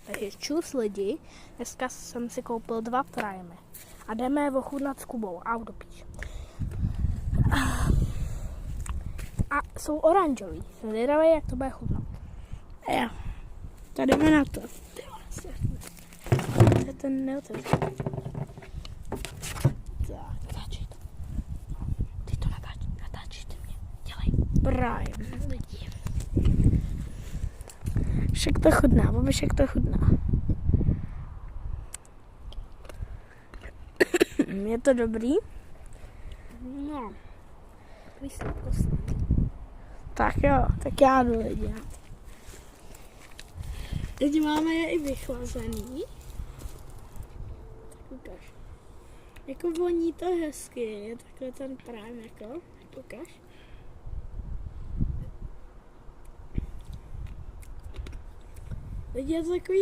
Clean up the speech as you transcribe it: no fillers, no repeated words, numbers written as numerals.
Takže čus lidi, dneska jsem si koupil 2 Primy a jdeme je ochutnat s Kubou, autopíč. A jsou oranžový, jsem zvědavý, jak to bude chutnat. A jo, tak jdeme na to. To je ten neotevřený. Tak, natáčej to. Ty to natáčíte mě. Dělej. Prime lidi. Však to chutná, však to chutná. Je to dobrý? No. Tak jo, tak já jdu lidi. Teď máme je i vychlazený. Tak ukaž. Jako voní to hezky, je takhle ten Prime jako. Tak ukaž. Lidi, je to takový